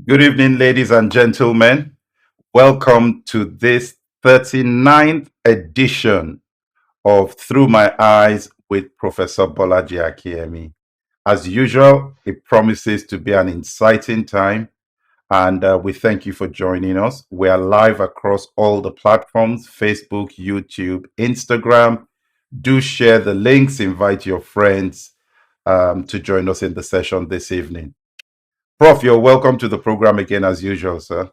Good evening, ladies and gentlemen. Welcome to this 39th edition of Through My Eyes with Professor Bolaji Akinyemi. As usual, it promises to be an exciting time, and we thank you for joining us. We are live across all the platforms: Facebook, YouTube, Instagram. Do share the links, invite your friends to join us in the session this evening. Prof, you're welcome to the program again, as usual, sir.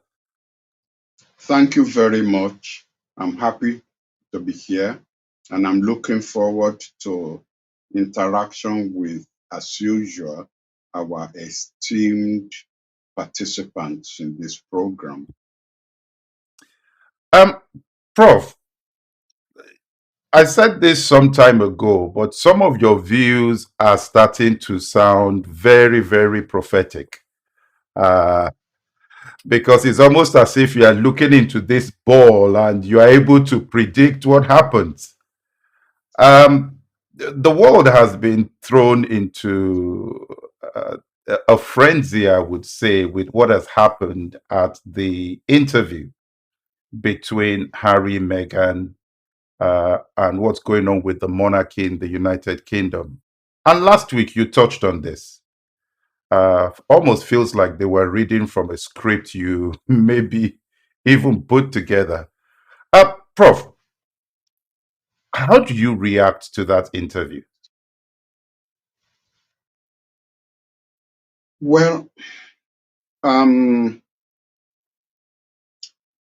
Thank you very much. I'm happy to be here and I'm looking forward to interaction with, as usual, our esteemed participants in this program. Um, Prof, I said this some time ago, but some of your views are starting to sound very, very prophetic. Uh, because it's almost as if you are looking into this ball and you are able to predict what happens. The world has been thrown into uh, a frenzy, I would say, with what has happened at the interview between Harry, Meghan, and what's going on with the monarchy in the United Kingdom. And last week you touched on this. Almost feels like they were reading from a script you maybe even put together. Prof, how do you react to that interview? Well, um,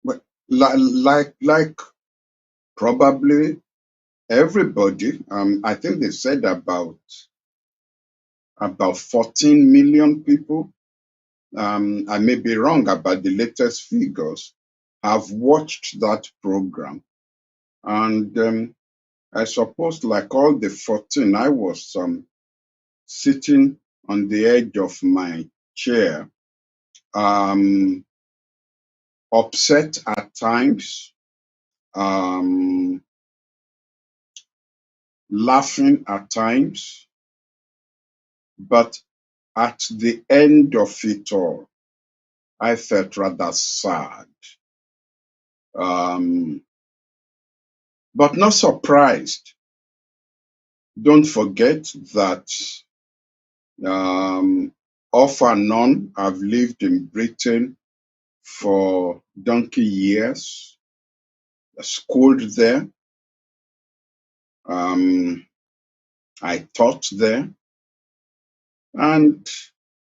well, like probably everybody, I think they said about 14 million people. I may be wrong about the latest figures. Have watched that program, and I suppose, like all the 14, I was sitting on the edge of my chair, um, upset at times, um, laughing at times, but at the end of it all, I felt rather sad, um, but not surprised. Don't forget that off and on, I've lived in Britain for donkey years, schooled there. I taught there. And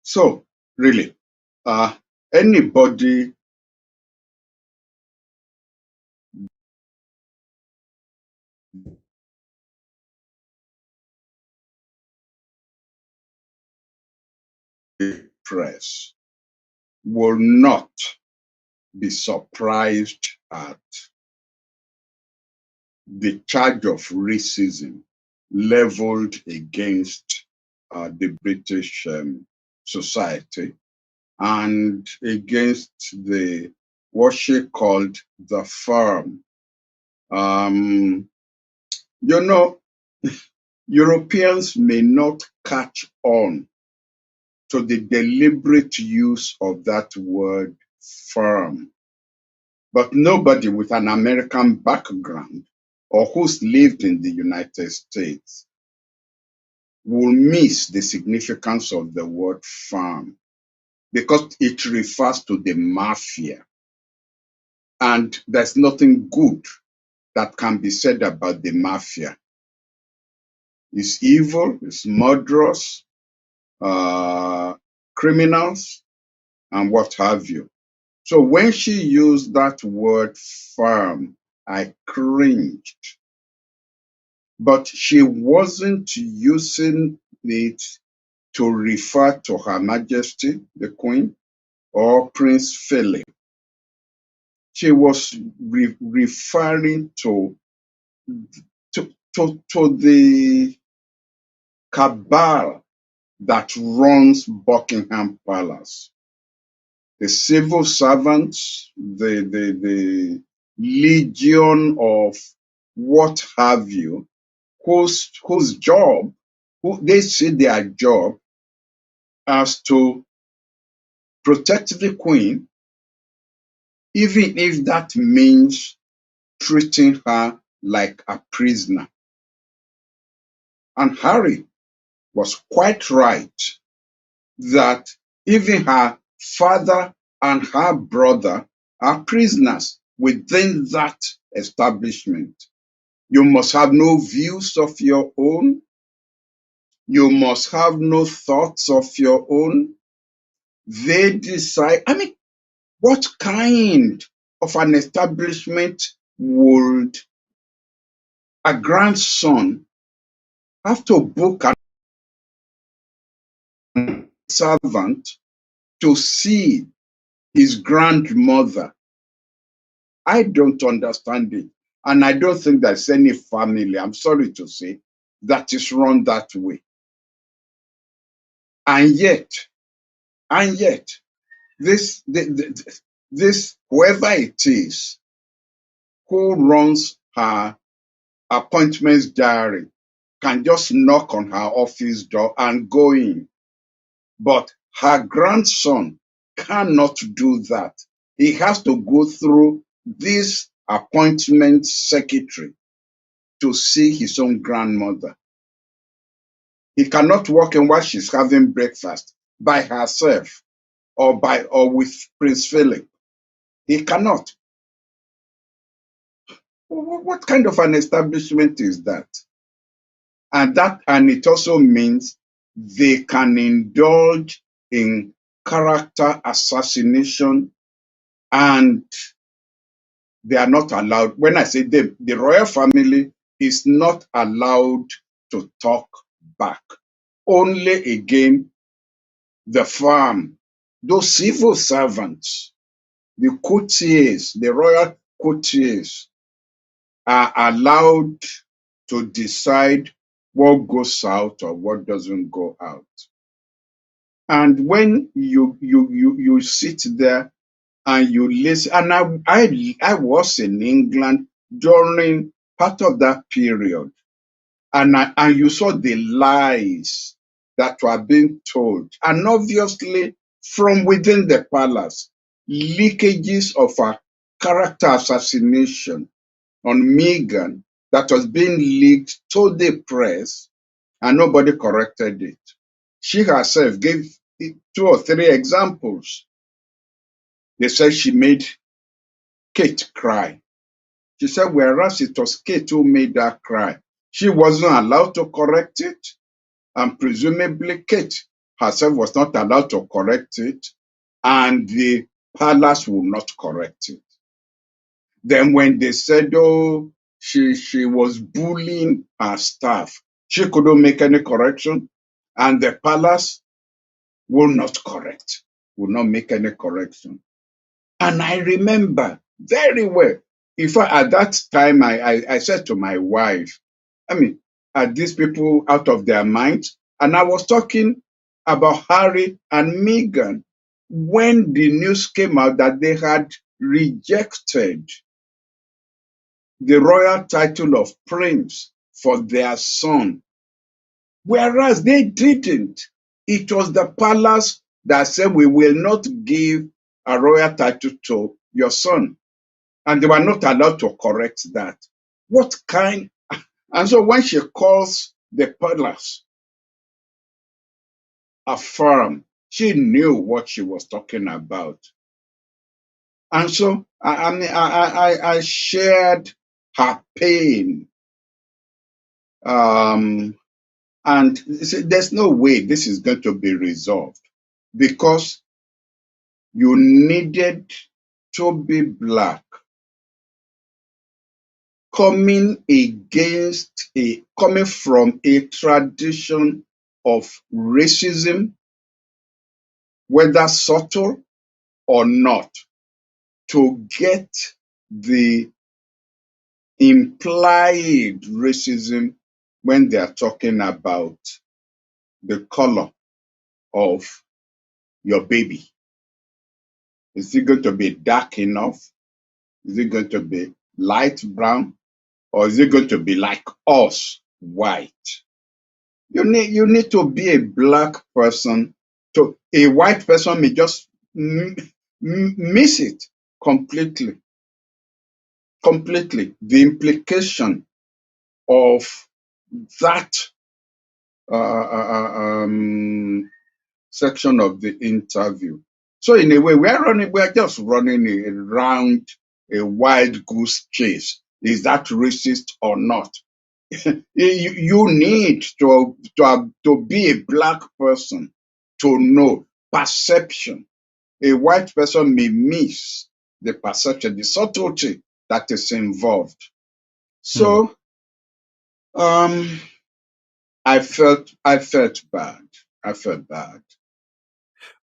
so, really, uh, anybody press will not be surprised at the charge of racism leveled against the British society and against the what she called the firm. Um, you know, Europeans may not catch on to the deliberate use of that word firm, but nobody with an American background or who's lived in the United States will miss the significance of the word firm because it refers to the mafia. And there's nothing good that can be said about the mafia. It's evil, it's murderous, criminals, and what have you. So when she used that word firm, I cringed. But she wasn't using it to refer to Her Majesty, the Queen, or Prince Philip. She was referring to the cabal that runs Buckingham Palace. The civil servants, the legion of what have you, whose job, who they see their job as to protect the queen, even if that means treating her like a prisoner. And Harry was quite right that even her father and her brother are prisoners within that establishment. You must have no views of your own. You must have no thoughts of your own. They decide. I mean, what kind of an establishment would a grandson have to book a servant to see his grandmother? I don't understand it. And I don't think there's any family, I'm sorry to say, that is run that way. And yet, this, this whoever it is who runs her appointments diary can just knock on her office door and go in. But her grandson cannot do that. He has to go through this appointment secretary to see his own grandmother. He cannot walk in while she's having breakfast by herself or with Prince Philip. He cannot. What kind of an establishment is that? And it also means they can indulge in character assassination, and they are not allowed. When I say them, the royal family is not allowed to talk back. Only again, the farm, those civil servants, the courtiers, the royal courtiers are allowed to decide what goes out or what doesn't go out. And when you sit there and you listen, and I was in England during part of that period, and you saw the lies that were being told, and obviously from within the palace, leakages of a character assassination on Meghan that was being leaked to the press, and nobody corrected it. She herself gave 2 or 3 examples. They said she made Kate cry. She said, whereas it was Kate who made her cry, she wasn't allowed to correct it, and presumably Kate herself was not allowed to correct it, and the palace will not correct it. Then when they said, oh, she was bullying her staff, she couldn't make any correction, and the palace will not correct, will not make any correction. And I remember very well. In fact, at that time, I said to my wife, I mean, are these people out of their minds? And I was talking about Harry and Meghan when the news came out that they had rejected the royal title of prince for their son, whereas they didn't. It was the palace that said, we will not give a royal title to your son. And they were not allowed to correct that. What kind? And so when she calls the palace a farm, she knew what she was talking about. And so I shared her pain. And there's no way this is going to be resolved, because you needed to be black, coming from a tradition of racism, whether subtle or not, to get the implied racism when they are talking about the color of your baby. Is it going to be dark enough? Is it going to be light brown? Or is it going to be like us, white? You need to be a black person. A white person may just miss it completely. Completely. The implication of that section of the interview. So in a way, we're just running around a wild goose chase. Is that racist or not? You need to be a black person to know perception. A white person may miss the perception, the subtlety that is involved. Hmm. So I felt bad. I felt bad.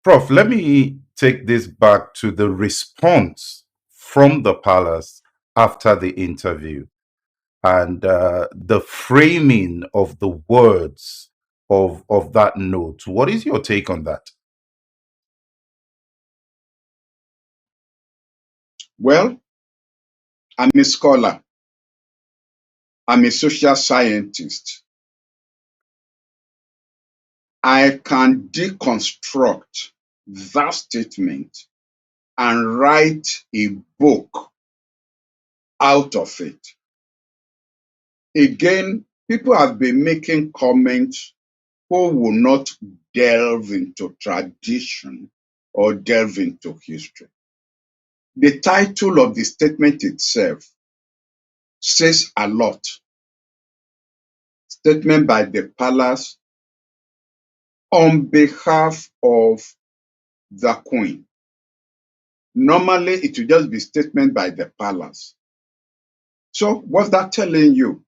Prof, let me take this back to the response from the palace after the interview and the framing of the words of that note. What is your take on that? Well, I'm a scholar. I'm a social scientist. I can deconstruct that statement and write a book out of it. Again, people have been making comments who will not delve into tradition or delve into history. The title of the statement itself says a lot. Statement by the palace on behalf of the Queen. Normally, it will just be statement by the palace. So what's that telling you?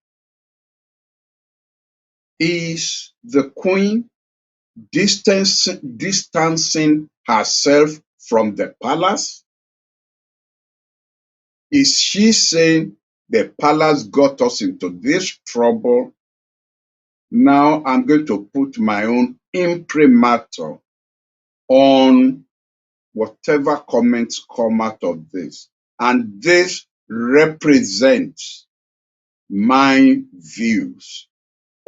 Is the Queen distancing herself from the palace? Is she saying the palace got us into this trouble? Now I'm going to put my own imprimatur on whatever comments come out of this. And this represents my views.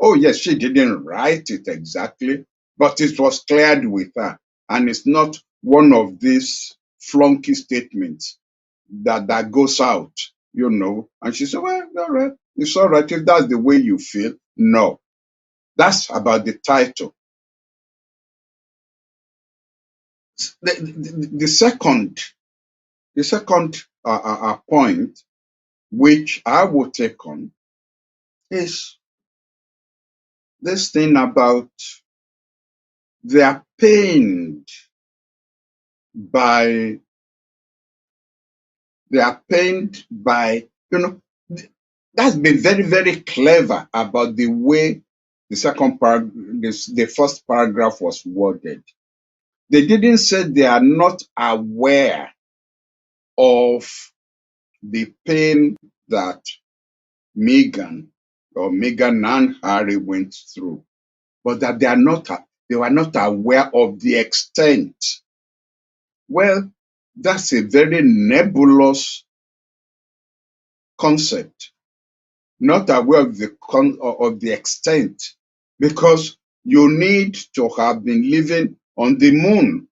Oh, yes, she didn't write it exactly, but it was cleared with her. And it's not one of these flunky statements that goes out, And she said, well, all right, it's all right if that's the way you feel. No, that's about the title. The second point, which I will take on, is this thing about they are pained by that's been very, very clever about the way the first paragraph was worded. They didn't say they are not aware of the pain that Meghan and Harry went through, but that they were not aware of the extent. Well, that's a very nebulous concept. Not aware of the extent, because you need to have been living on the moon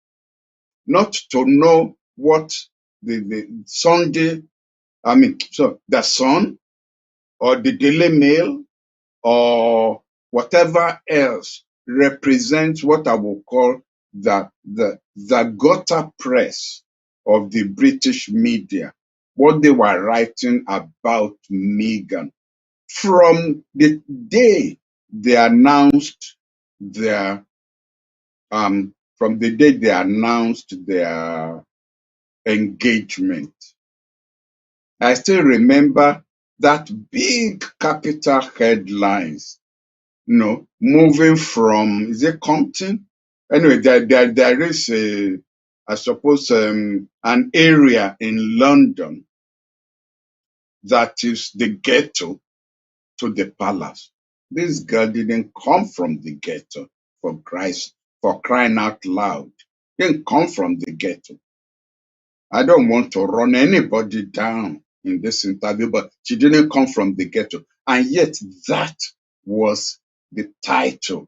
not to know what the the Sun or the Daily Mail or whatever else represents what I will call the gutter press of the British media, what they were writing about Meghan from the day they announced their engagement. I still remember that big capital headlines, moving from, is it Compton? Anyway, there is I suppose, an area in London that is the ghetto to the palace. This girl didn't come from the ghetto, for Christ, for crying out loud. Didn't come from the ghetto. I don't want to run anybody down in this interview, but she didn't come from the ghetto. And yet that was the title,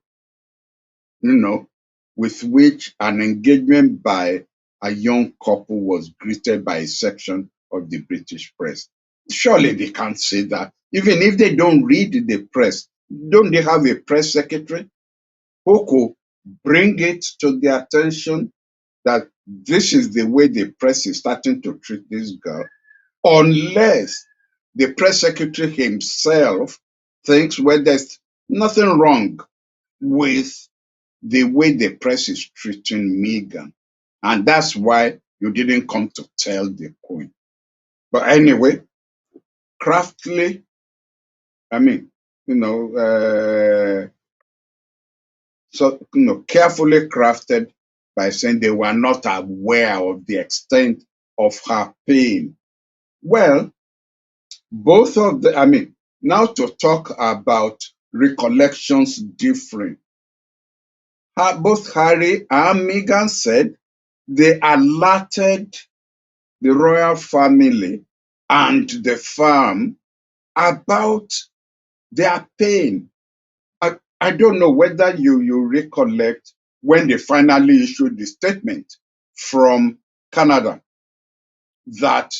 with which an engagement by a young couple was greeted by a section of the British press. Surely they can't say that. Even if they don't read the press, don't they have a press secretary who could bring it to their attention that this is the way the press is starting to treat this girl? Unless the press secretary himself thinks, well, there's nothing wrong with the way the press is treating Megan. And that's why you didn't come to tell the queen. But anyway, craftily, I mean, carefully crafted by saying they were not aware of the extent of her pain. Well, both of the, I mean, now to talk about recollections differing. Both Harry and Meghan said they alerted the royal family and the farm about their pain. I don't know whether you recollect when they finally issued the statement from Canada that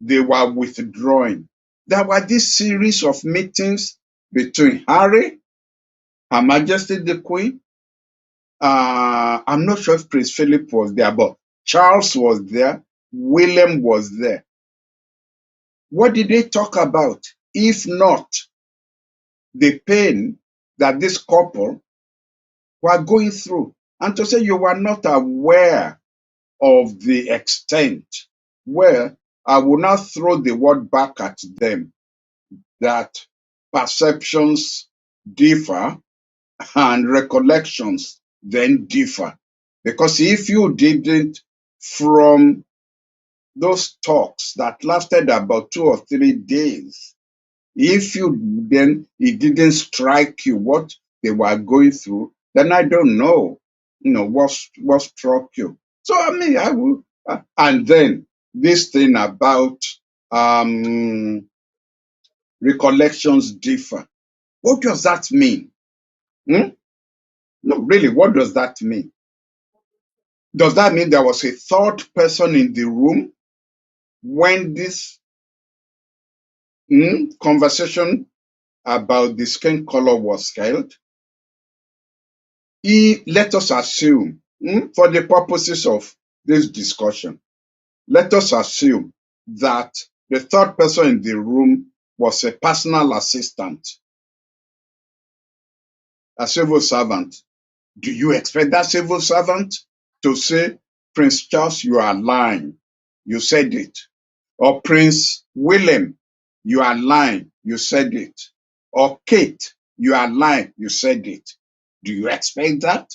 they were withdrawing. There were this series of meetings between Harry, Her Majesty the Queen. I'm not sure if Prince Philip was there, but Charles was there. William was there. What did they talk about? If not the pain that this couple were going through. And to say you were not aware of the extent, well, I will now throw the word back at them that perceptions differ and recollections then differ. Because if you didn't, from those talks that lasted about 2 or 3 days, if you then it didn't strike you what they were going through, then I don't know, what struck you. So I mean, I will, and then this thing about recollections differ. What does that mean? Hmm? No, really, what does that mean? Does that mean there was a third person in the room when this conversation about the skin color was held? Let us assume, for the purposes of this discussion, let us assume that the third person in the room was a personal assistant, a civil servant. Do you expect that civil servant to say, Prince Charles, you are lying, you said it? Or Prince William, you are lying, you said it? Or Kate, you are lying, you said it? Do you expect that?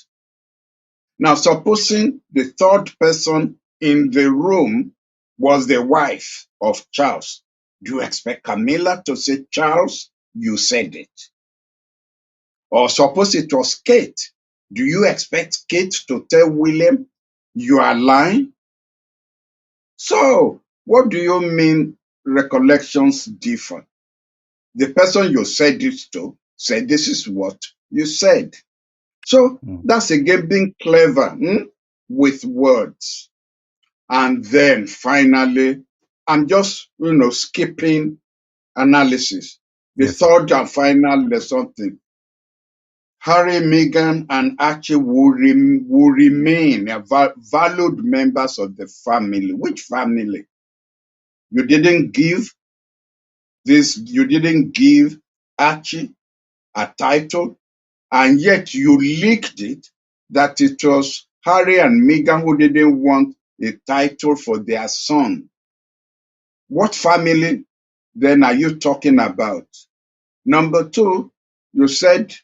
Now, supposing the third person in the room was the wife of Charles, do you expect Camilla to say, Charles, you said it? Or suppose it was Kate, do you expect Kate to tell William, you are lying? So, what do you mean recollections differ? The person you said it to said this is what you said. So, that's again being clever with words. And then finally, I'm just, skipping analysis. The Yes, sir. third and final lesson thing. Harry, Meghan, and Archie will remain valued members of the family. Which family? You didn't give Archie a title, and yet you leaked it that it was Harry and Meghan who didn't want a title for their son. What family then are you talking about? Number two, you said,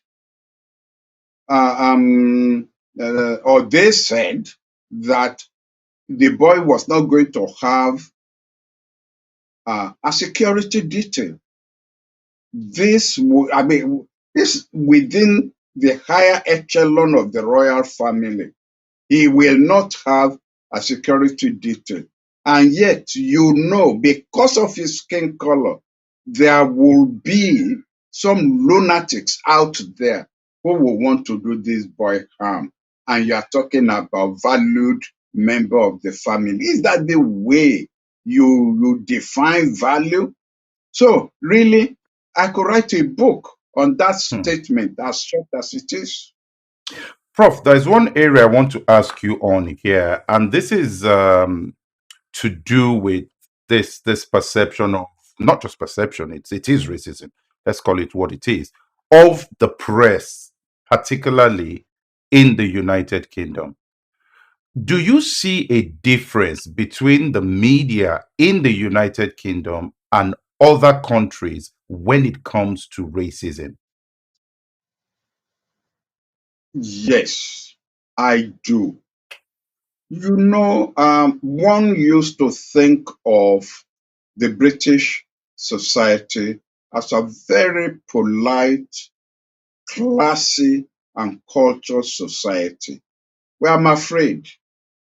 or they said that the boy was not going to have a security detail. This within the higher echelon of the royal family. He will not have a security detail. And yet, because of his skin color, there will be some lunatics out there who will want to do this boy harm. And you are talking about valued member of the family. Is that the way you define value? So really, I could write a book on that statement as short as it is. Prof, there's one area I want to ask you on here, and this is to do with this perception of, not just perception, it is racism. Let's call it what it is, of the press, particularly in the United Kingdom. Do you see a difference between the media in the United Kingdom and other countries when it comes to racism? Yes, I do. You know, one used to think of the British society as a very polite, classy, and cultured society. Well, I'm afraid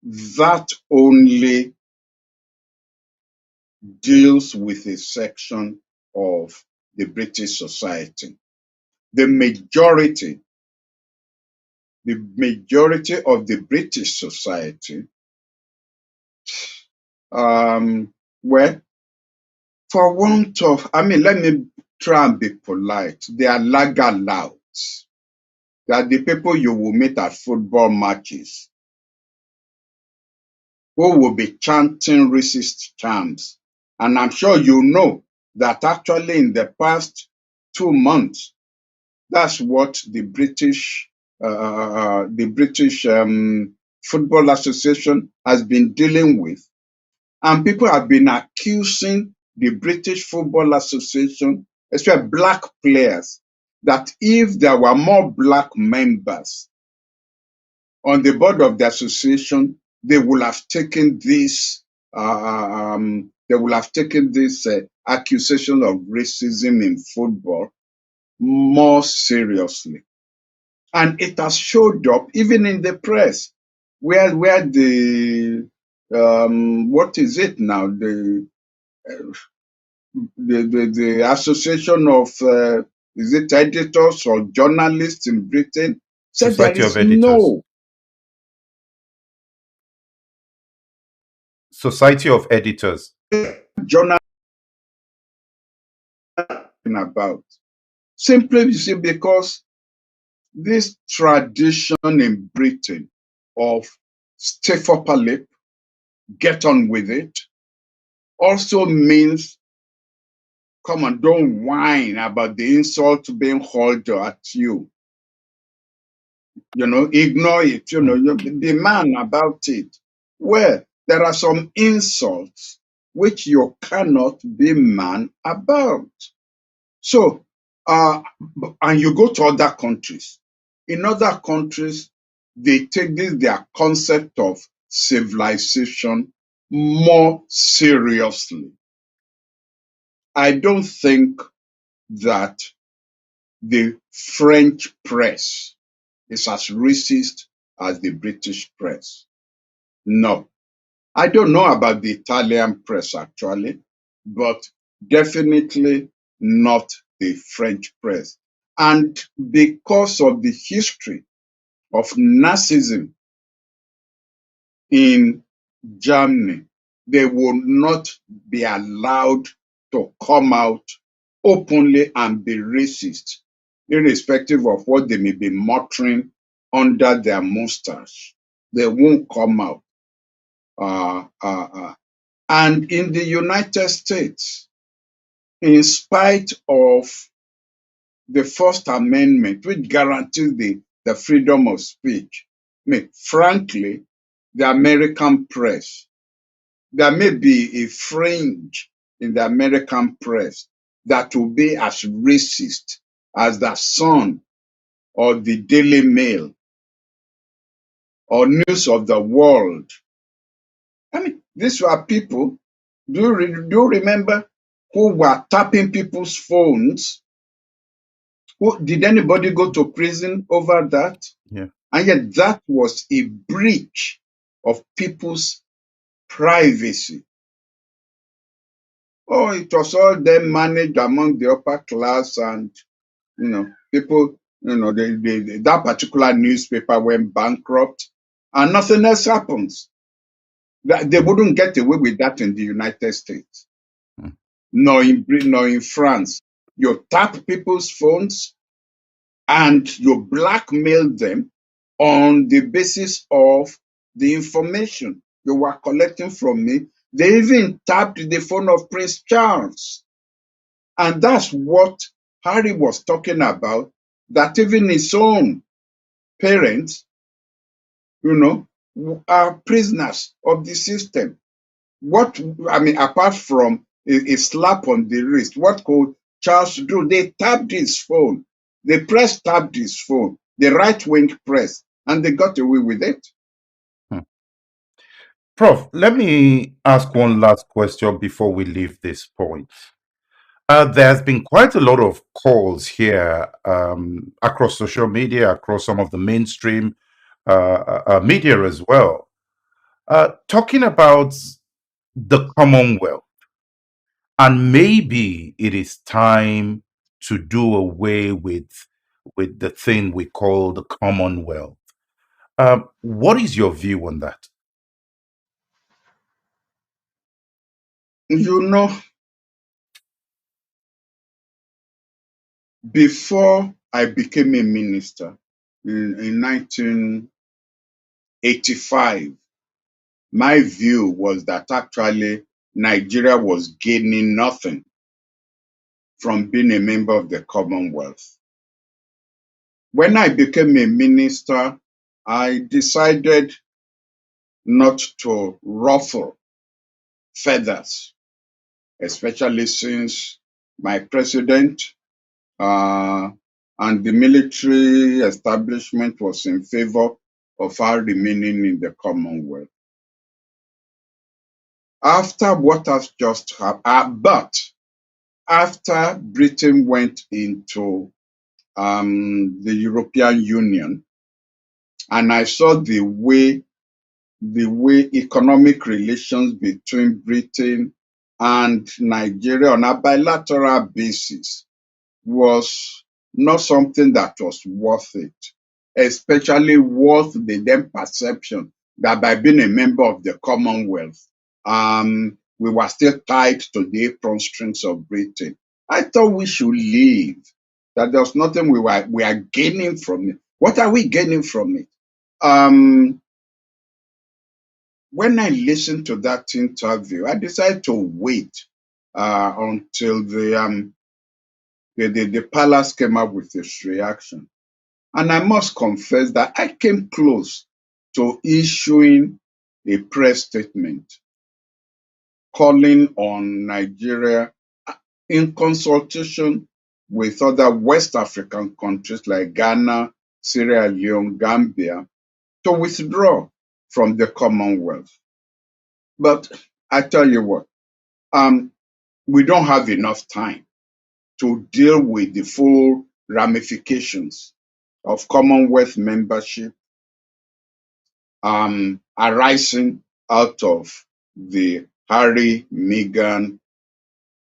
that only deals with a section of the British society. The majority of the British society, well, for want of, let me try and be polite. They are laggalouts. They are the people you will meet at football matches who will be chanting racist chants. And I'm sure you know that actually in the past 2 months, that's what the British Football Association has been dealing with. And people have been accusing the British Football Association, especially black players, that if there were more black members on the board of the association, they would have taken this accusation of racism in football more seriously. And it has showed up even in the press, where the what is it now, the association of is it editors or journalists in Britain said there Society of is Editors. no Society of Editors. journal about, simply you see, because this tradition in Britain of stiff upper lip, get on with it, also means come on, don't whine about the insult being hurled at you. Ignore it, be man about it. Well, there are some insults which you cannot be man about. So, and you go to other countries. In other countries, they take their concept of civilization more seriously. I don't think that the French press is as racist as the British press. No. I don't know about the Italian press actually, but definitely not the French press. And because of the history of Nazism in Germany, they will not be allowed to come out openly and be racist, irrespective of what they may be muttering under their mustache. They won't come out. And in the United States, in spite of the First Amendment, which guarantees the freedom of speech, frankly, the American press, there may be a fringe in the American press that will be as racist as the Sun or the Daily Mail or News of the World. These were people, do you remember, who were tapping people's phones? Did anybody go to prison over that? Yeah. And yet that was a breach of people's privacy. Oh, it was all then managed among the upper class, and people, that particular newspaper went bankrupt and nothing else happens. They wouldn't get away with that in the United States, mm, nor in Britain, nor in France. You tap people's phones and you blackmail them on the basis of the information you were collecting from me. They even tapped the phone of Prince Charles. And that's what Harry was talking about, that even his own parents, you know, are prisoners of the system. What, I mean, apart from a slap on the wrist, what could Charles do? They tapped his phone. The press tapped his phone, the right wing press, and they got away with it. mm. Prof, let me ask one last question before we leave this point. There's been quite a lot of calls here across social media, across some of the mainstream media as well, talking about the Commonwealth. And maybe it is time to do away with the thing we call the Commonwealth. What is your view on that? You know, before I became a minister in 1985, my view was that actually Nigeria was gaining nothing from being a member of the Commonwealth. When I became a minister, I decided not to ruffle feathers, especially since my president uh, and the military establishment was in favor of our remaining in the Commonwealth. After what has just happened, but after Britain went into the European Union, and I saw the way economic relations between Britain and Nigeria on a bilateral basis was not something that was worth it, especially worth the then perception that by being a member of the Commonwealth, we were still tied to the apron strings of Britain. I thought we should leave, that there was nothing we are gaining from it. What are we gaining from it? Um, when I listened to that interview, I decided to wait until the palace came up with its reaction. And I must confess that I came close to issuing a press statement calling on Nigeria, in consultation with other West African countries like Ghana, Sierra Leone, Gambia, to withdraw from the Commonwealth. But I tell you what, um, we don't have enough time to deal with the full ramifications of Commonwealth membership arising out of the Harry, Meghan,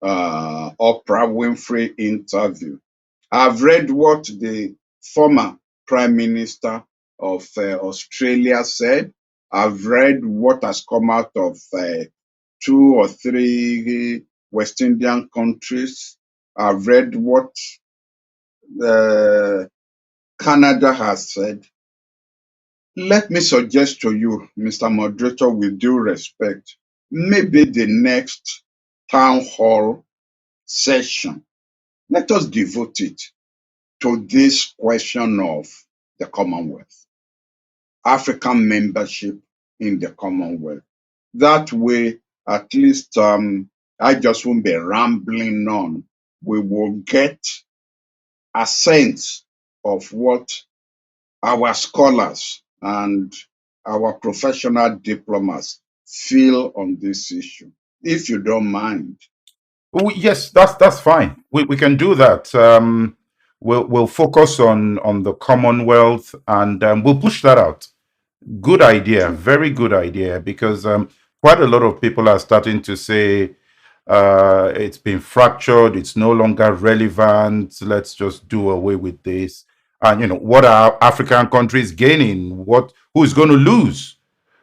Oprah Winfrey interview. I've read what the former Prime Minister of Australia said. I've read what has come out of two or three West Indian countries. I've read what uh, Canada has said. Let me suggest to you, Mr. Moderator, with due respect, maybe the next town hall session, let us devote it to this question of the Commonwealth, African membership in the Commonwealth. That way, at least I just won't be rambling on. We will get a sense of what our scholars and our professional diplomats feel on this issue, if you don't mind. Yes, that's fine. We can do that. We'll focus on the Commonwealth, and we'll push that out. Good idea, very good idea, because quite a lot of people are starting to say it's been fractured, it's no longer relevant. Let's just do away with this. And what are African countries gaining? Who is going to lose?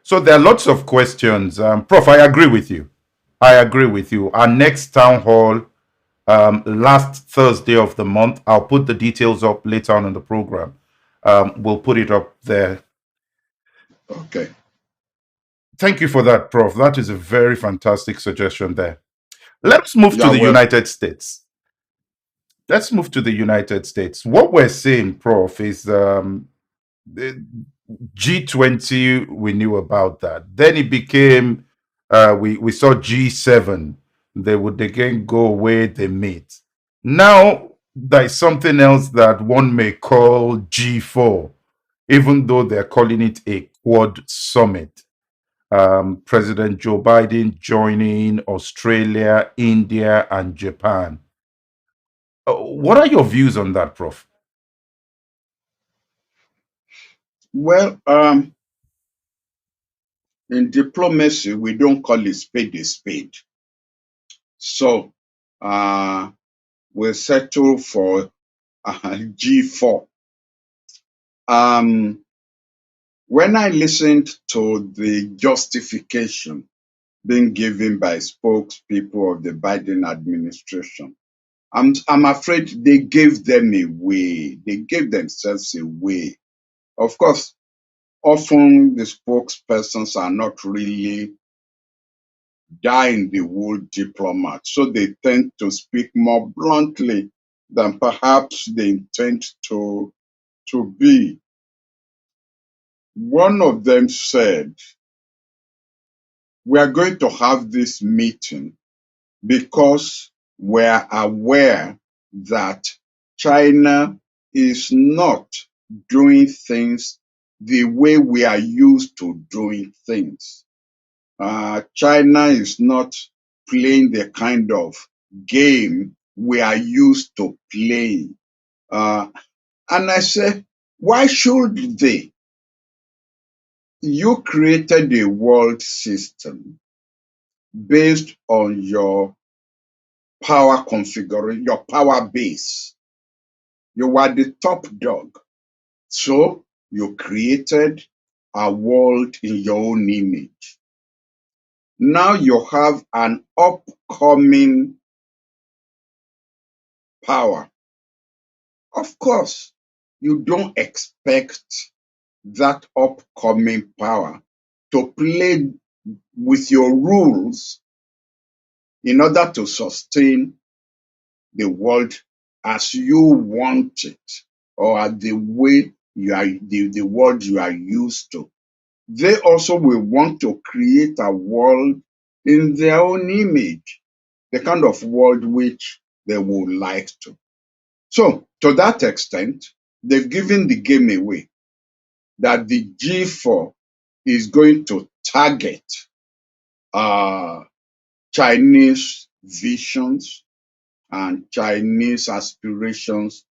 So there are lots of questions. Prof, I agree with you. I agree with you. Our next town hall, last Thursday of the month, I'll put the details up later on in the program. We'll put it up there. Okay. Thank you for that, Prof. That is a very fantastic suggestion there. Let's move to Yeah, the well, United States. Let's move to the United States. What we're seeing, Prof, is the G20. We knew about that. Then it became, we saw G7. They would again go away, they meet. Now, there is something else that one may call G4, even though they're calling it a Quad Summit. President Joe Biden joining Australia, India, and Japan. What are your views on that, Prof? well, in diplomacy, we don't call a spade a spade. So we'll settle for G4. When I listened to the justification being given by spokespeople of the Biden administration, I'm afraid they gave them away. They gave themselves away. Of course, often the spokespersons are not really dyed-in-the-wool diplomats, so they tend to speak more bluntly than perhaps they intend to be. One of them said, "We are going to have this meeting because we're aware that China is not doing things the way we are used to doing things. China is not playing the kind of game we are used to playing." And I say, why should they? You created a world system based on your power configuration, your power base. You were the top dog. So you created a world in your own image. Now you have an upcoming power. Of course, you don't expect that upcoming power to play with your rules in order to sustain the world as you want it, or the way you are, the world you are used to. They also will want to create a world in their own image, the kind of world which they would like to. So, to that extent, they've given the game away that the G4 is going to target uh, Chinese visions and Chinese aspirations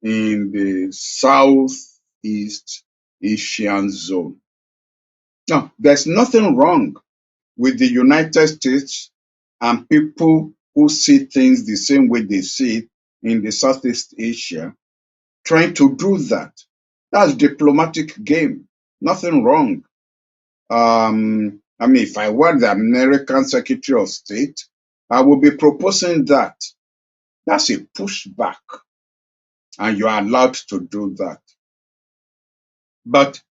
in the Southeast Asian zone. Now, there's nothing wrong with the United States and people who see things the same way they see it in the Southeast Asia trying to do that. That's diplomatic game. Nothing wrong. I mean, if I were the American Secretary of State, I would be proposing that. That's a pushback, and you are allowed to do that. But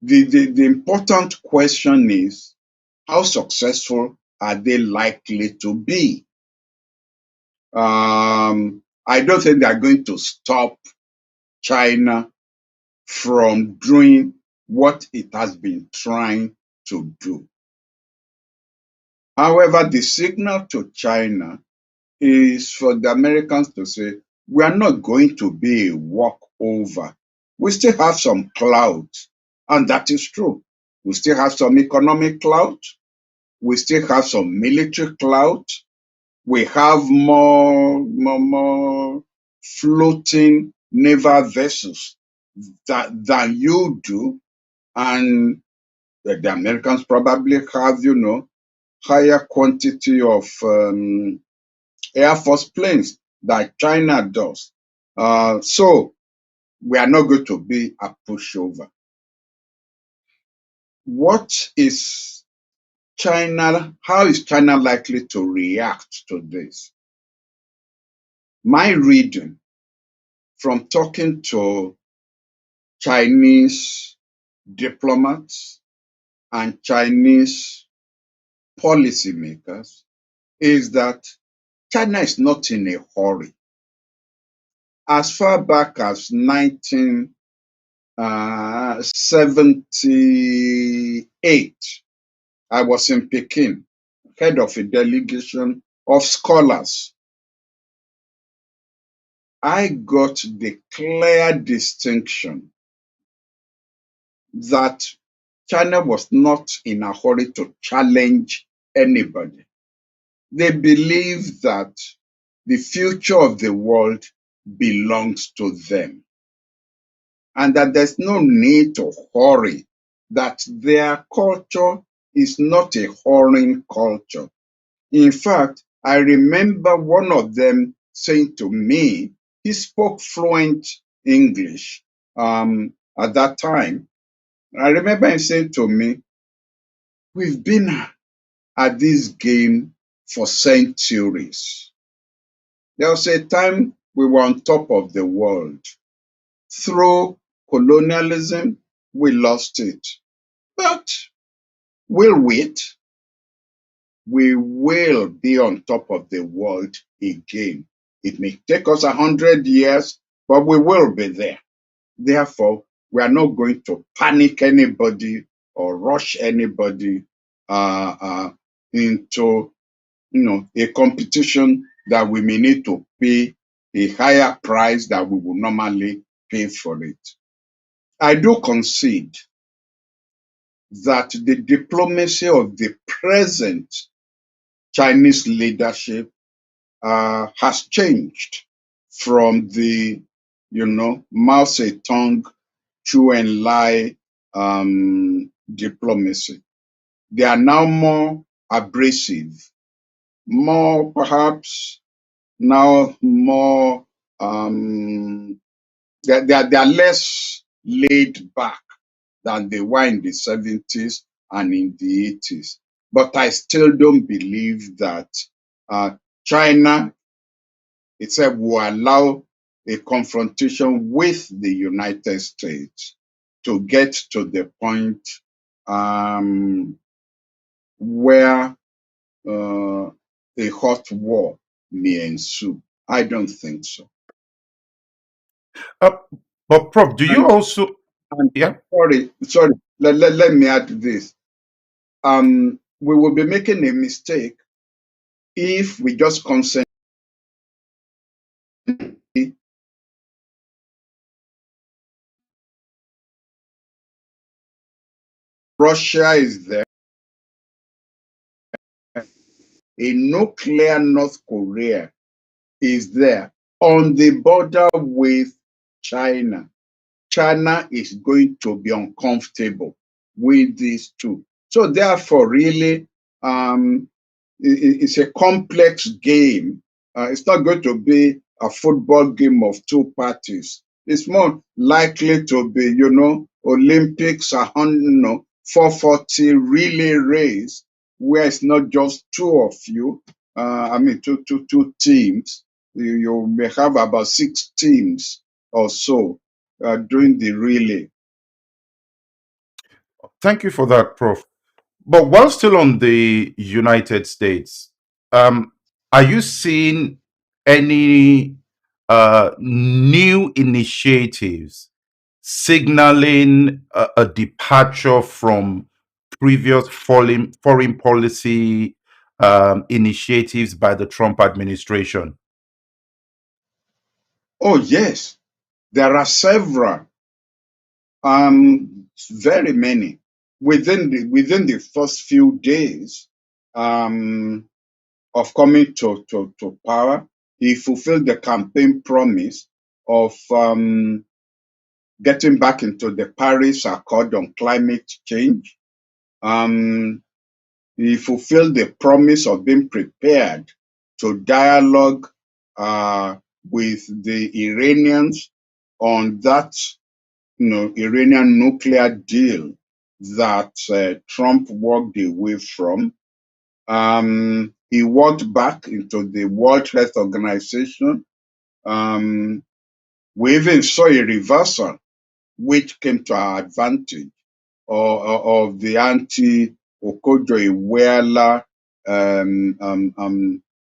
the important question is, how successful are they likely to be? I don't think they're going to stop China from doing what it has been trying to do. However, the signal to China is for the Americans to say, we are not going to be a walkover. We still have some clout, and that is true. We still have some economic clout. We still have some military clout. We have more floating naval vessels than you do. And the Americans probably have, higher quantity of Air Force planes that China does. So we are not going to be a pushover. what is China, how is China likely to react to this? My reading from talking to Chinese diplomats and Chinese policymakers is that China is not in a hurry. As far back as 1978, I was in Peking, head of a delegation of scholars. I got the clear distinction that China was not in a hurry to challenge anybody. They believe that the future of the world belongs to them and that there's no need to hurry, that their culture is not a hurrying culture. In fact, I remember one of them saying to me, he spoke fluent English at that time. I remember him saying to me, we've been at this game for centuries. There was a time we were on top of the world. Through colonialism, we lost it. But we'll wait. We will be on top of the world again. It may take us 100 years, but we will be there. Therefore, we are not going to panic anybody or rush anybody into a competition that we may need to pay a higher price that we would normally pay for it. I do concede that the diplomacy of the present Chinese leadership has changed from the, Mao Zedong, Chu Enlai diplomacy. They are now more abrasive, more perhaps now more they are less laid back than they were in the 70s and in the 80s. But I still don't believe that China itself will allow a confrontation with the United States to get to the point where a hot war may ensue. I don't think so. Uh, but Prof, do you And, also, and yeah? sorry, let me add this. We will be making a mistake if we just concentrate. Russia is there, a nuclear North Korea is there on the border with China. China is going to be uncomfortable with these two. So therefore, really, it's a complex game. It's not going to be a football game of two parties. It's more likely to be, Olympics, 440 relay race, where it's not just two of you. Two teams. You may have about 6 teams or so doing the relay. Thank you for that, Prof. But while still on the United States, um, are you seeing any new initiatives signaling a departure from previous foreign policy initiatives by the Trump administration? Oh, yes, there are several, very many. Within the first few days of coming to power, he fulfilled the campaign promise of getting back into the Paris Accord on climate change. He fulfilled the promise of being prepared to dialogue with the Iranians on that Iranian nuclear deal that Trump walked away from. He walked back into the World Health Organization. We even saw a reversal, which came to our advantage, of the anti-Okojo-Iweala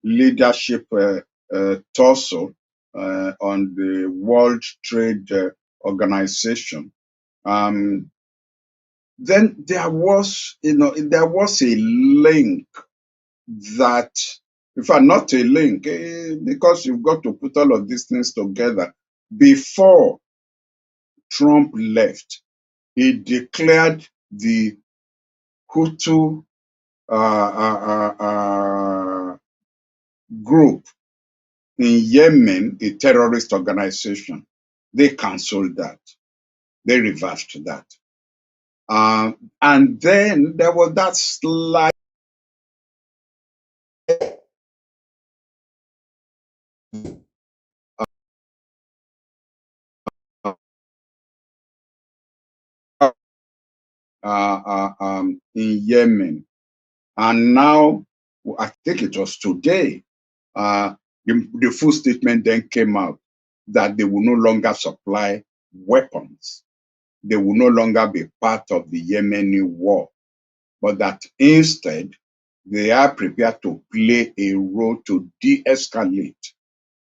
leadership tussle on the World Trade Organization. Then there was a link that, in fact, not a link, because you've got to put all of these things together. Before Trump left, he declared the Hutu group in Yemen a terrorist organization. They canceled that. They reversed that. And then there was that slight in Yemen. And now, I think it was today, the full statement then came out that they will no longer supply weapons. They will no longer be part of the Yemeni war, but that instead they are prepared to play a role to de-escalate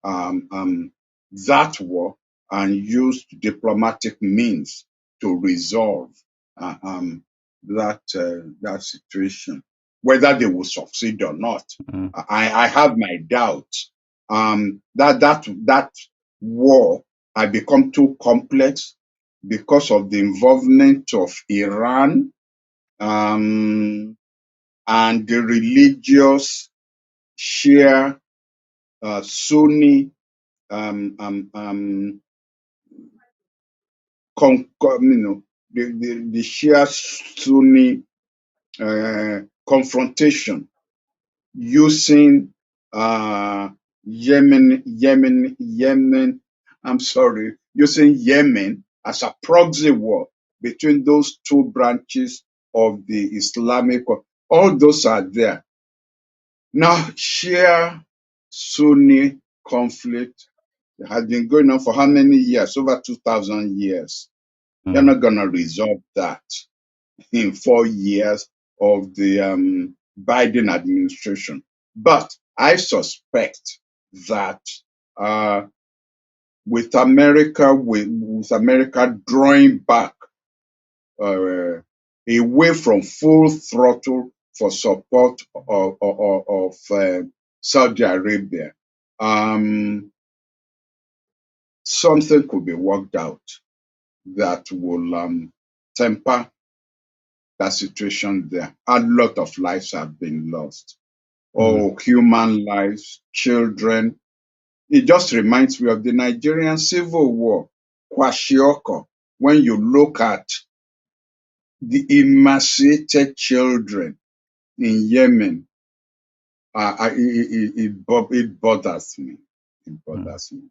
that war and use diplomatic means to resolve that situation. Whether they will succeed or not, I have my doubts. That war had become too complex because of the involvement of Iran and the religious Shia Sunni the Shia Sunni confrontation using using Yemen as a proxy war between those two branches of the Islamic. All those are there. Now, Shia Sunni conflict has been going on for how many years? Over 2,000 years. They're not going to resolve that in 4 years of the Biden administration. But I suspect that with America drawing back away from full throttle for support of Saudi Arabia, something could be worked out that will temper that situation there. A lot of lives have been lost. Oh, human lives, children. It just reminds me of the Nigerian Civil War, Kwashiorkor. When you look at the emaciated children in Yemen, it bothers me. It bothers me.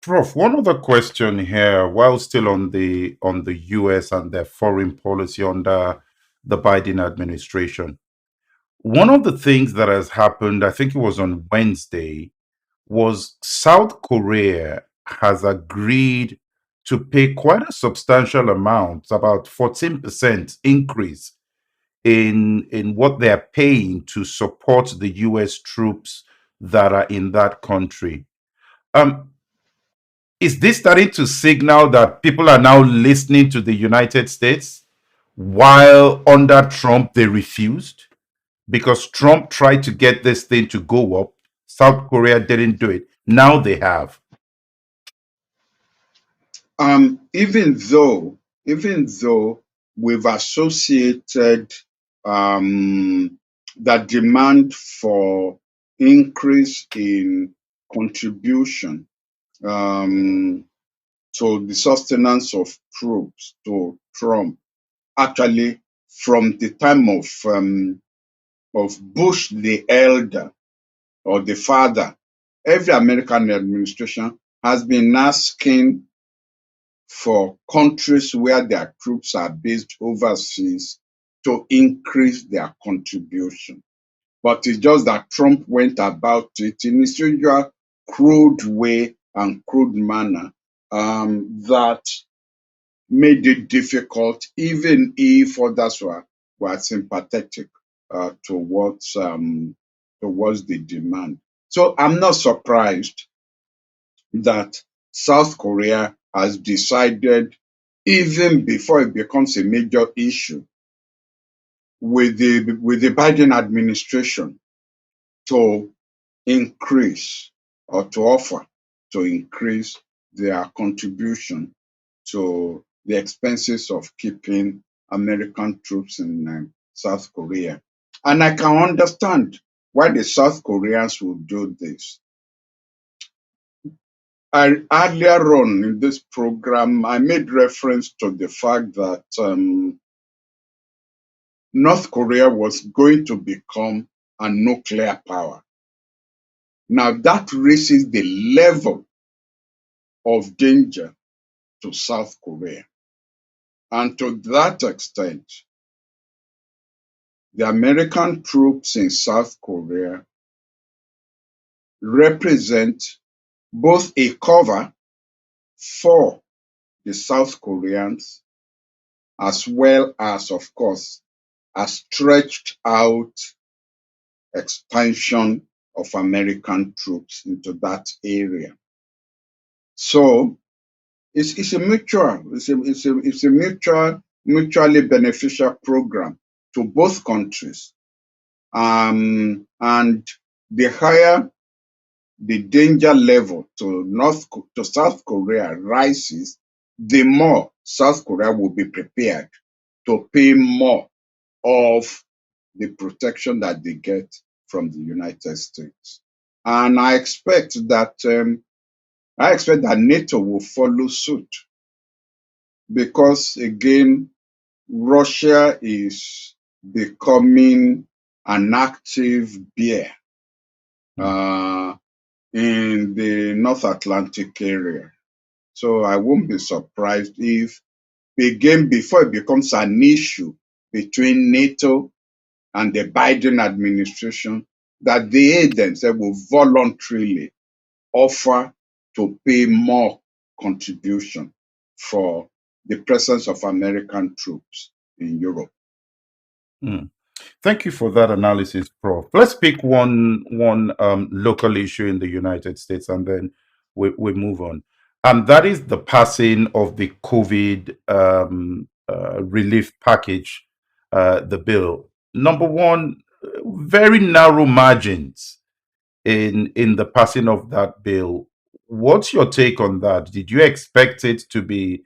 Prof, one other question here, while still on the US and their foreign policy under the Biden administration. One of the things that has happened, I think it was on Wednesday, was South Korea has agreed to pay quite a substantial amount, about 14% increase in what they're paying to support the US troops that are in that country. Is this starting to signal that people are now listening to the United States, while under Trump they refused? Because Trump tried to get this thing to go up. South Korea didn't do it. Now they have. Even though we've associated the demand for increase in contribution to the sustenance of troops to Trump, actually from the time of Bush the elder or the father, every American administration has been asking for countries where their troops are based overseas to increase their contribution. But it's just that Trump went about it in his usual crude way and crude manner that made it difficult, even if others were sympathetic towards the demand. So I'm not surprised that South Korea has decided, even before it becomes a major issue, with the Biden administration, to increase or to offer to increase their contribution to the expenses of keeping American troops in South Korea. And I can understand why the South Koreans will do this. Earlier on in this program, I made reference to the fact that North Korea was going to become a nuclear power. Now that raises the level of danger to South Korea. And to that extent, the American troops in South Korea represent both a cover for the South Koreans, as well as, of course, a stretched out expansion of American troops into that area. So it's a mutually beneficial program to both countries. And the higher the danger level to South Korea rises, the more South Korea will be prepared to pay more of the protection that they get from the United States. And I expect that NATO will follow suit, because again, Russia is becoming an active bear in the North Atlantic area. So I won't be surprised if, again, before it becomes an issue between NATO and the Biden administration, that they themselves will voluntarily offer to pay more contribution for the presence of American troops in Europe. Thank you for that analysis, Prof. Let's pick one local issue in the United States, and then we move on. And that is the passing of the COVID relief package, the bill. Number one, very narrow margins in the passing of that bill. What's your take on that? Did you expect it to be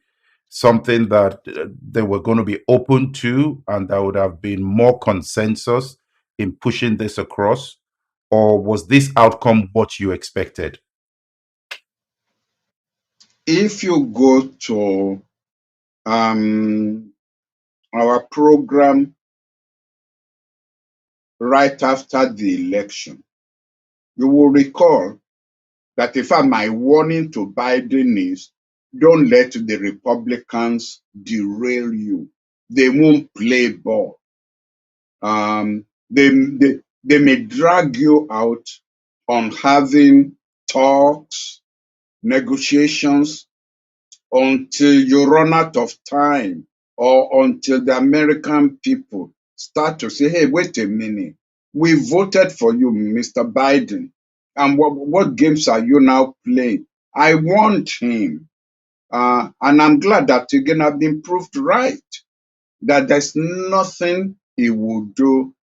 something that they were going to be open to, and there would have been more consensus in pushing this across? Or was this outcome what you expected? If you go to our program right after the election, you will recall that, in fact, my warning to Biden is, don't let the Republicans derail you. They won't play ball. They may drag you out on having talks, negotiations, until you run out of time, or until the American people start to say, hey, wait a minute, we voted for you, Mr. Biden, and what games are you now playing? I want him. And I'm glad that again I've been proved right, that there's nothing he will do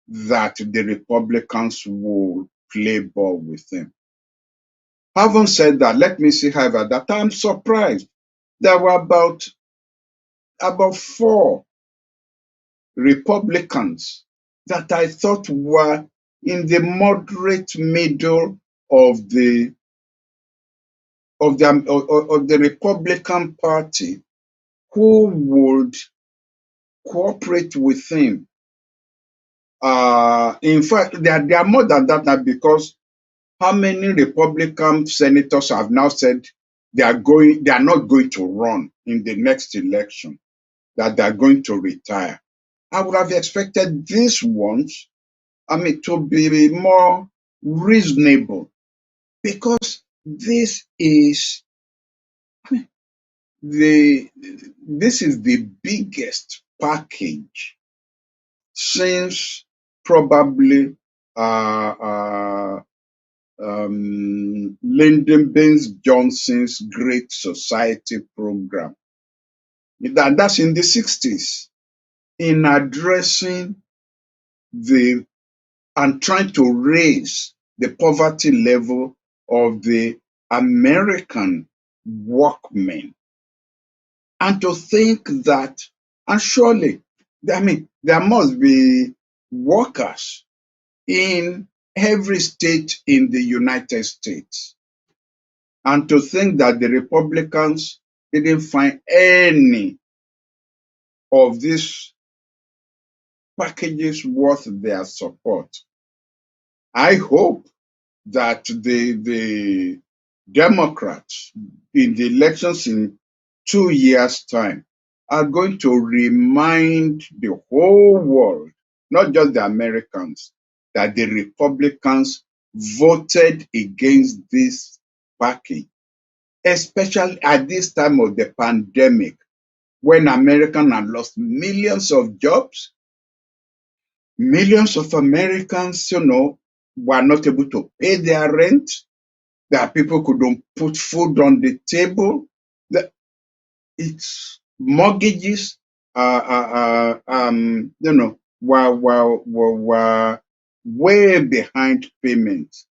that the Republicans will play ball with him. Having said that, let me say, however, that I'm surprised. There were about 4 Republicans that I thought were in the moderate middle of the Republican Party, who would cooperate with him. In fact, there are more than that now, because how many Republican senators have now said they are not going to run in the next election that they're going to retire. I would have expected these ones, to be more reasonable, because this is the biggest package since probably Lyndon Baines Johnson's Great Society program. That's in the 60s, in addressing and trying to raise the poverty level of the American workmen. And to think that, and surely, there must be workers in every state in the United States. And to think that the Republicans didn't find any of these packages worth their support. I hope that the Democrats in the elections in 2 years' time are going to remind the whole world, not just the Americans, that the Republicans voted against this package, especially at this time of the pandemic, when Americans had lost millions of jobs. Millions of Americans, were not able to pay their rent. There are people who couldn't put food on the table. It's mortgages, were way behind payments,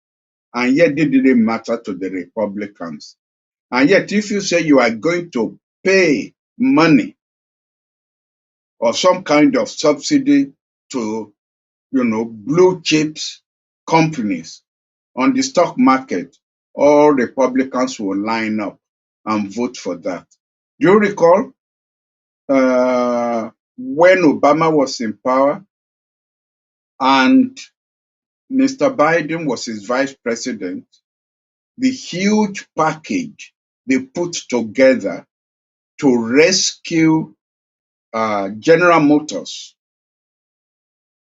and yet they didn't matter to the Republicans. And yet, if you say you are going to pay money or some kind of subsidy to, blue chips companies on the stock market, all Republicans will line up and vote for that. Do you recall when Obama was in power and Mr. Biden was his vice president, the huge package they put together to rescue General Motors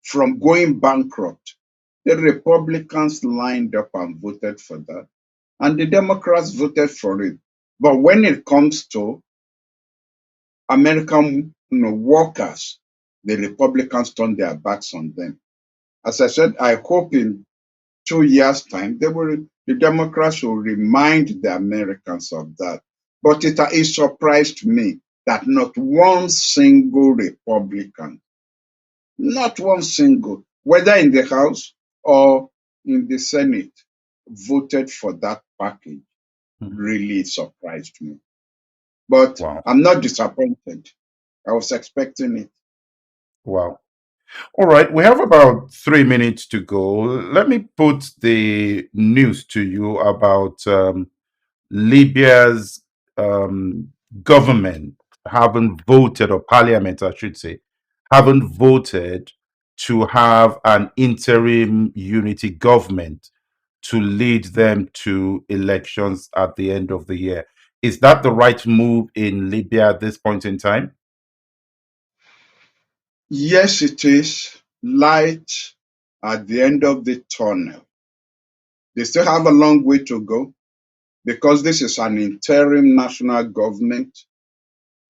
from going bankrupt? The Republicans lined up and voted for that, and the Democrats voted for it. But when it comes to American workers, the Republicans turned their backs on them. As I said, I hope in 2 years' time, the Democrats will remind the Americans of that. But it surprised me that not one single Republican, not one single, whether in the House or in the Senate, voted for that package. Really surprised me. But Wow. I'm not disappointed. I was expecting it. Wow. All right, we have about 3 minutes to go. Let me put the news to you about Libya's government haven't voted, or parliament, I should say, haven't voted to have an interim unity government to lead them to elections at the end of the year. Is that the right move in Libya at this point in time? Yes, it is light at the end of the tunnel. They still have a long way to go because this is an interim national government,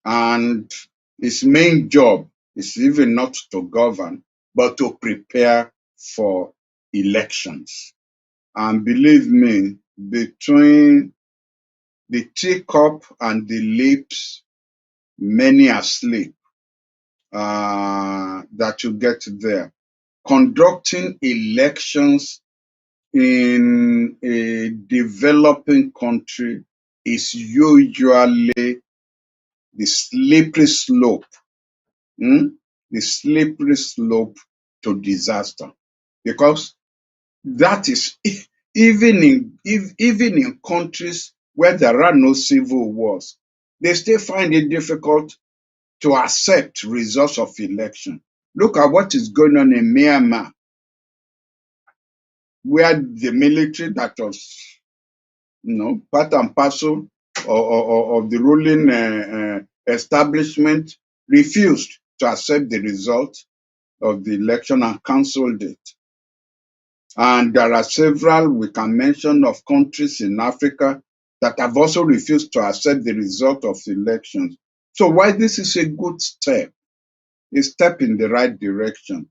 and its main job is even not to govern, but to prepare for elections. And believe me, between the teacup and the lips, many are asleep that you get there. Conducting elections in a developing country is usually the slippery slope, the slippery slope to disaster, because that is even in countries where there are no civil wars, they still find it difficult to accept results of election. Look at what is going on in Myanmar, where the military that was, part and parcel of the ruling establishment refused to accept the result of the election and cancelled it. And there are several we can mention of countries in Africa that have also refused to accept the result of the elections. So while this is a good step, a step in the right direction,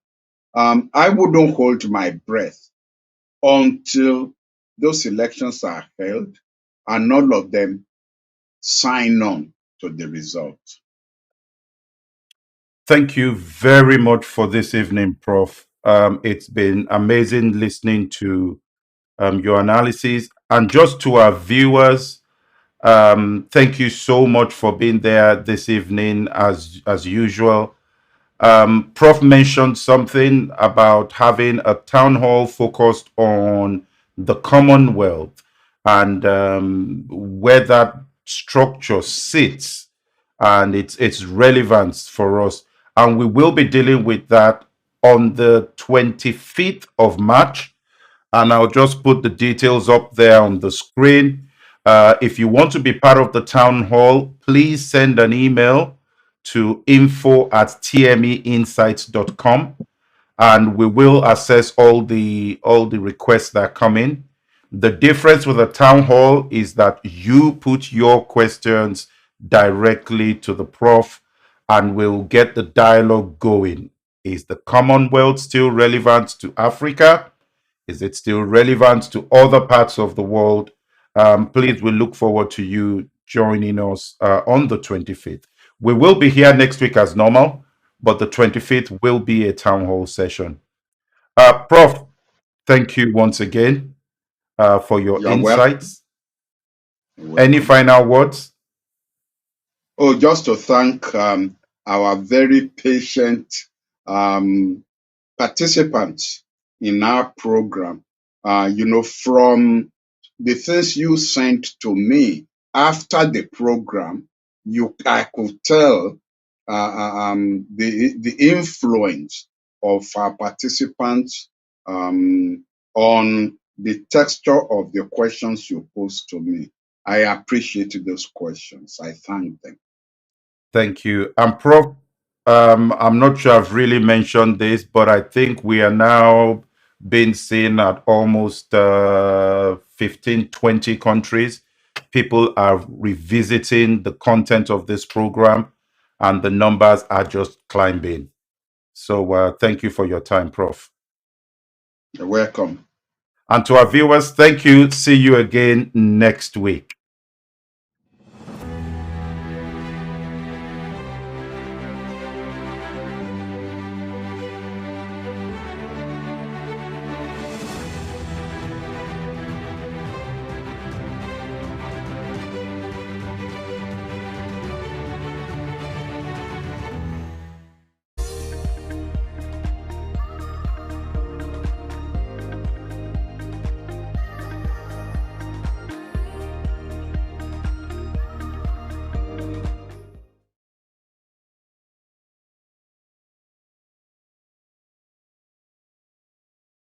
I wouldn't hold my breath until those elections are held and all of them sign on to the result. Thank you very much for this evening, Prof. It's been amazing listening to your analysis. And just to our viewers, thank you so much for being there this evening, as usual. Prof mentioned something about having a town hall focused on the Commonwealth and where that structure sits and its relevance for us. And we will be dealing with that on the 25th of March. And I'll just put the details up there on the screen. If you want to be part of the town hall, please send an email to info@thruMYeyes.com, and we will assess all the requests that come in. The difference with the town hall is that you put your questions directly to the prof and we'll get the dialogue going. Is the Commonwealth still relevant to Africa? Is it still relevant to other parts of the world? Please, we look forward to you joining us on the 25th. We will be here next week as normal, but the 25th will be a town hall session. Prof, thank you once again for your You're welcome. insights. You're Any welcome. final words? Oh, just to thank our very patient participants in our program. From the things you sent to me after the program, I could tell the influence of our participants on the texture of the questions you posed to me. I appreciate those questions. I thank them. Thank you. And Prof, I'm not sure I've really mentioned this, but I think we are now being seen at almost 15, 20 countries. People are revisiting the content of this program, and the numbers are just climbing. So thank you for your time, Prof. You're welcome. And to our viewers, thank you. See you again next week.